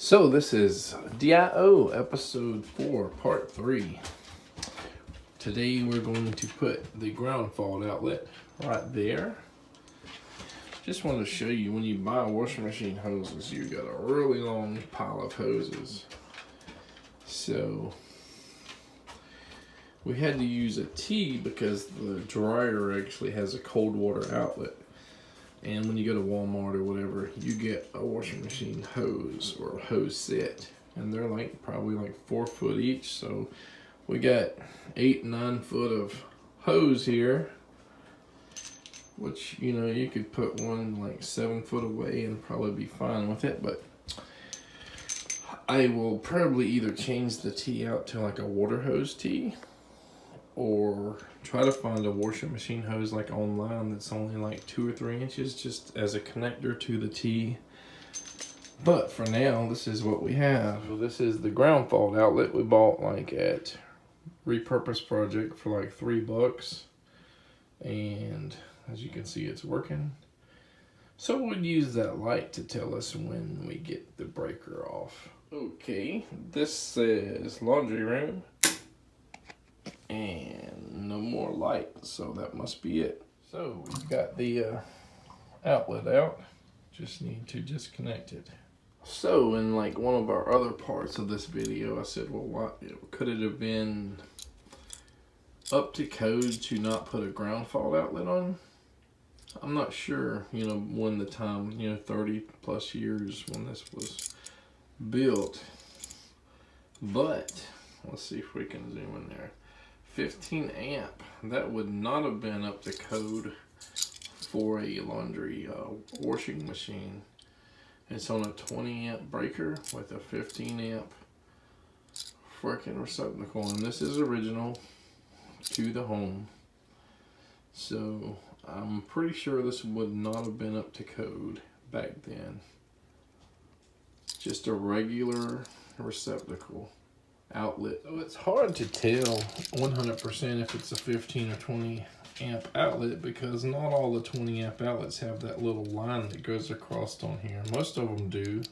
So this is DIO episode 4 part 3. Today we're going to put the ground fault outlet right there. Just wanted to show you, when you buy washing machine hoses, you got a really long pile of hoses. So we had to use a T because the dryer actually has a cold water outlet. And when you go to Walmart or whatever, you get a washing machine hose or a hose set. And they're probably 4 foot each. So we got 8-9 foot of hose here. Which, you could put one 7 foot away and probably be fine with it. But I will probably either change the T out to a water hose T, or try to find a washing machine hose online that's only 2 or 3 inches just as a connector to the T. But for now, this is what we have. So this is the ground fault outlet we bought at Repurpose Project for $3. And as you can see, it's working. So we'll use that light to tell us when we get the breaker off. Okay, this says laundry room. And no more light, so that must be it. So we've got the outlet out, just need to disconnect it. So in one of our other parts of this video, I said, well, could it have been up to code to not put a ground fault outlet on? I'm not sure, when the time, 30 plus years when this was built. But let's see if we can zoom in there. 15 amp, that would not have been up to code for a laundry washing machine. It's on a 20 amp breaker with a 15 amp freaking receptacle, and this is original to the home. So I'm pretty sure this would not have been up to code back then. Just a regular receptacle outlet. So it's hard to tell 100% if it's a 15 or 20 amp outlet, because not all the 20 amp outlets have that little line that goes across on here. Most of them do.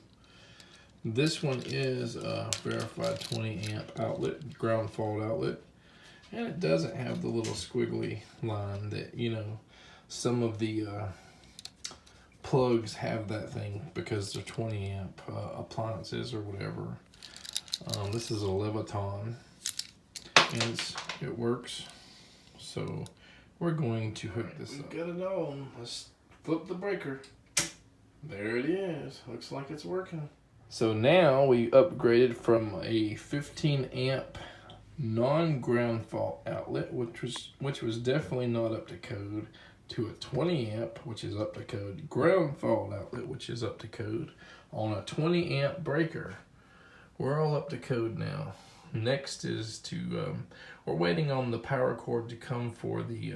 This one is a verified 20 amp outlet, ground fault outlet, and it doesn't have the little squiggly line that some of the plugs have that thing because they're 20 amp appliances or whatever. This is a Leviton, and it works. So we're going to hook this up. Got it on. Let's flip the breaker. There it is. Looks like it's working. So now we upgraded from a 15 amp non-ground fault outlet, which was definitely not up to code, to a 20 amp, which is up to code, ground fault outlet, which is up to code, on a 20 amp breaker. We're all up to code now. Next is we're waiting on the power cord to come for the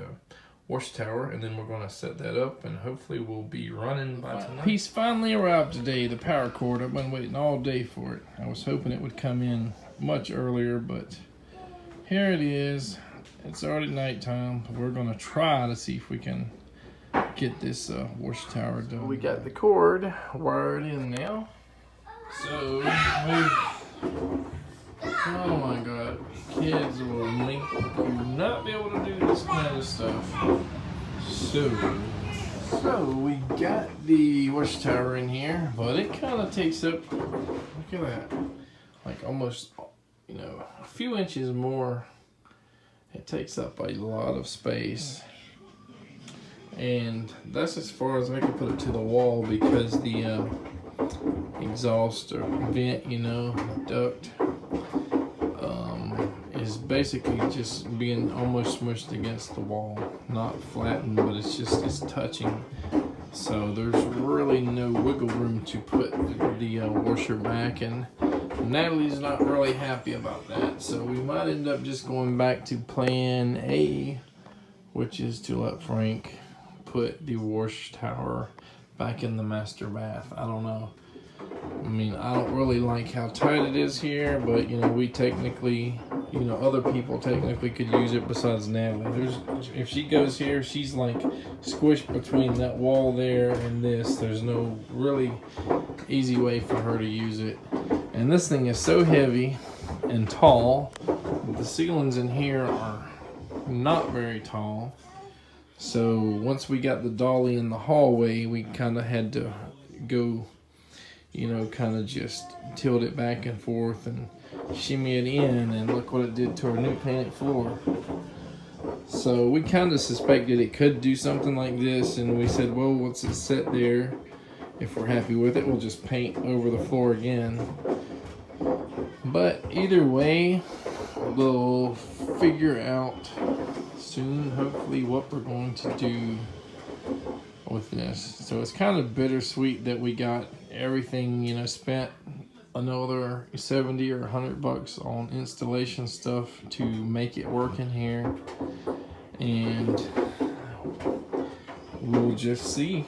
Washtower, and then we're going to set that up, and hopefully we'll be running by tonight. Piece finally arrived today, the power cord. I've been waiting all day for it. I was hoping it would come in much earlier, but here it is. It's already nighttime. We're going to try to see if we can get this Washtower done. We got the cord wired in now. So, oh my god, kids will make you not be able to do this kind of stuff. So we got the Washtower in here, but it kind of takes up, look at that, almost, a few inches more. It takes up a lot of space. And that's as far as I can put it to the wall, because the exhaust or vent, duct, is basically just being almost smushed against the wall. Not flattened, but it's touching. So there's really no wiggle room to put the washer back, and Natalie's not really happy about that. So we might end up just going back to plan A, which is to let Frank put the Washtower back in the master bath. I don't know. I mean, I don't really like how tight it is here, but we technically, other people technically could use it besides Natalie. If she goes here, she's squished between that wall there and this. There's no really easy way for her to use it. And this thing is so heavy and tall. The ceilings in here are not very tall. So once we got the dolly in the hallway, we kind of had to go, you know, kind of just tilt it back and forth and shimmy it in, and look what it did to our new painted floor. So we kind of suspected it could do something like this, and we said, well, once it's set there, if we're happy with it, we'll just paint over the floor again. But either way, we'll figure out soon, hopefully, what we're going to do with this. So it's kind of bittersweet that we got everything, you know, spent another 70 or 100 bucks on installation stuff to make it work in here, and we'll just see.